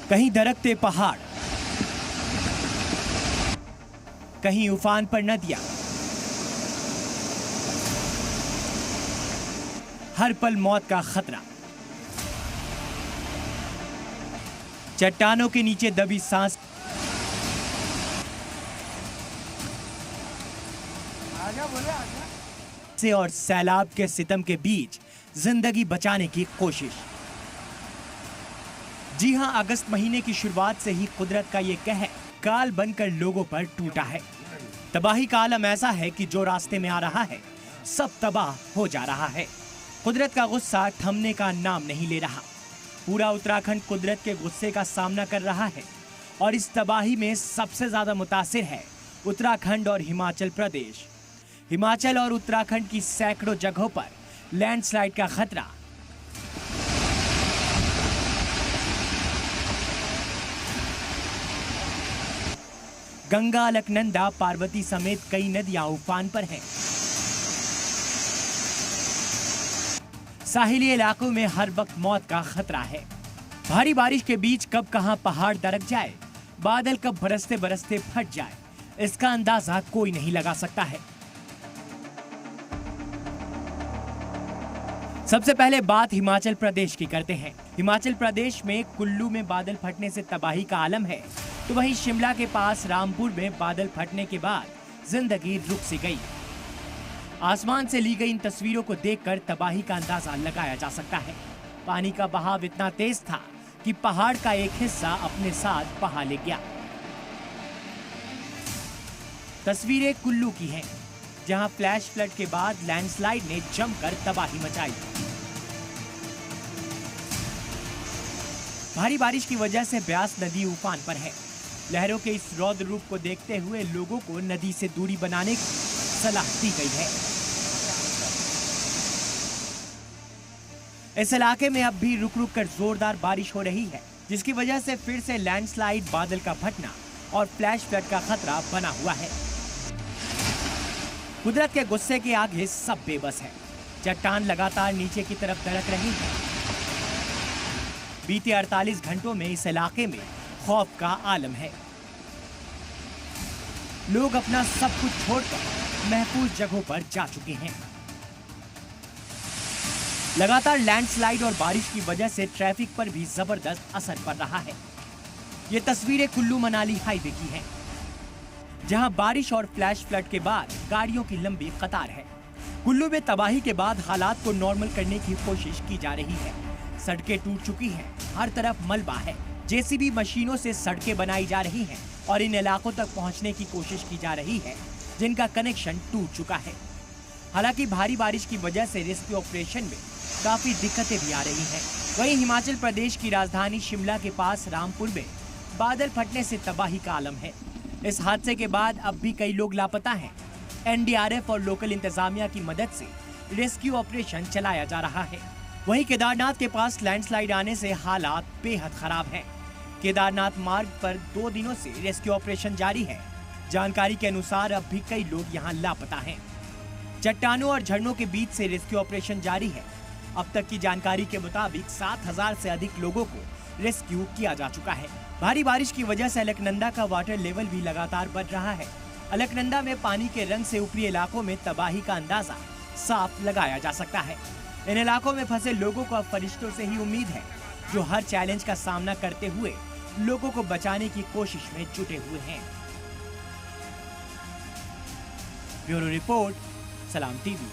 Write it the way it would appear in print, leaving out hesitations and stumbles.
कहीं दरकते पहाड़, कहीं उफान पर नदियां, हर पल मौत का खतरा। चट्टानों के नीचे दबी सांस, से और सैलाब के सितम के बीच जिंदगी बचाने की कोशिश। जी हां, अगस्त महीने की शुरुआत से ही कुदरत का ये कहर काल बनकर लोगों पर टूटा है। तबाही का आलम ऐसा है कि जो रास्ते में आ रहा है सब तबाह हो जा रहा है। कुदरत का गुस्सा थमने का नाम नहीं ले रहा। पूरा उत्तराखंड कुदरत के गुस्से का सामना कर रहा है और इस तबाही में सबसे ज्यादा मुतासिर है उत्तराखंड और हिमाचल प्रदेश। हिमाचल और उत्तराखंड की सैकड़ों जगहों पर लैंडस्लाइड का खतरा। गंगा, अलकनंदा, पार्वती समेत कई नदियां उफान पर हैं। साहिली इलाकों में हर वक्त मौत का खतरा है। भारी बारिश के बीच कब कहां पहाड़ दरक जाए, बादल कब बरसते बरसते फट जाए, इसका अंदाजा कोई नहीं लगा सकता है। सबसे पहले बात हिमाचल प्रदेश की करते हैं। हिमाचल प्रदेश में कुल्लू में बादल फटने से तबाही का आलम है, तो वहीं शिमला के पास रामपुर में बादल फटने के बाद जिंदगी रुक सी गई। आसमान से ली गई इन तस्वीरों को देखकर तबाही का अंदाजा लगाया जा सकता है। पानी का बहाव इतना तेज था कि पहाड़ का एक हिस्सा अपने साथ बहा ले गया। तस्वीरें कुल्लू की हैं, जहां फ्लैश फ्लड के बाद लैंडस्लाइड ने जमकर तबाही मचाई। भारी बारिश की वजह से ब्यास नदी उफान पर है। लहरों के इस रौद्र रूप को देखते हुए लोगों को नदी से दूरी बनाने की सलाह दी गई है। इस इलाके में अब भी रुक रुक कर जोरदार बारिश हो रही है, जिसकी वजह से फिर से लैंडस्लाइड, बादल का फटना और फ्लैश फ्लड का खतरा बना हुआ है। कुदरत के गुस्से के आगे सब बेबस है। चट्टान लगातार नीचे की तरफ दरक रही है। बीते 48 घंटों में इस इलाके में खौफ का आलम है। लोग अपना सब कुछ छोड़कर महफूज जगहों पर जा चुके हैं। लगातार लैंडस्लाइड और बारिश की वजह से ट्रैफिक पर भी जबरदस्त असर पड़ रहा है। ये तस्वीरें कुल्लू मनाली हाईवे की हैं, जहां बारिश और फ्लैश फ्लड के बाद गाड़ियों की लंबी कतार है। कुल्लू में तबाही के बाद हालात को नॉर्मल करने की कोशिश की जा रही है। सड़कें टूट चुकी हैं, हर तरफ मलबा है। जेसीबी मशीनों से सड़कें बनाई जा रही हैं और इन इलाकों तक पहुंचने की कोशिश की जा रही है जिनका कनेक्शन टूट चुका है। हालांकि भारी बारिश की वजह से रेस्क्यू ऑपरेशन में काफी दिक्कतें भी आ रही हैं। वहीं हिमाचल प्रदेश की राजधानी शिमला के पास रामपुर में बादल फटने से तबाही का आलम है। इस हादसे के बाद अब भी कई लोग लापता हैं। एनडीआरएफ और लोकल इंतजामिया की मदद से रेस्क्यू ऑपरेशन चलाया जा रहा है। वहीं केदारनाथ के पास लैंडस्लाइड आने से हालात बेहद खराब हैं। केदारनाथ मार्ग पर 2 दिनों से रेस्क्यू ऑपरेशन जारी है। जानकारी के अनुसार अब भी कई लोग यहां लापता हैं। चट्टानों और झरनों के बीच से रेस्क्यू ऑपरेशन जारी है। अब तक की जानकारी के मुताबिक 7000 से अधिक लोगों को रेस्क्यू किया जा चुका है। भारी बारिश की वजह से अलकनंदा का वाटर लेवल भी लगातार बढ़ रहा है। अलकनंदा में पानी के रंग से ऊपरी इलाकों में तबाही का अंदाजा साफ लगाया जा सकता है। इन इलाकों में फंसे लोगों को अब फरिश्तों से ही उम्मीद है, जो हर चैलेंज का सामना करते हुए लोगों को बचाने की कोशिश में जुटे हुए हैं। ब्यूरो रिपोर्ट, सलाम टीवी।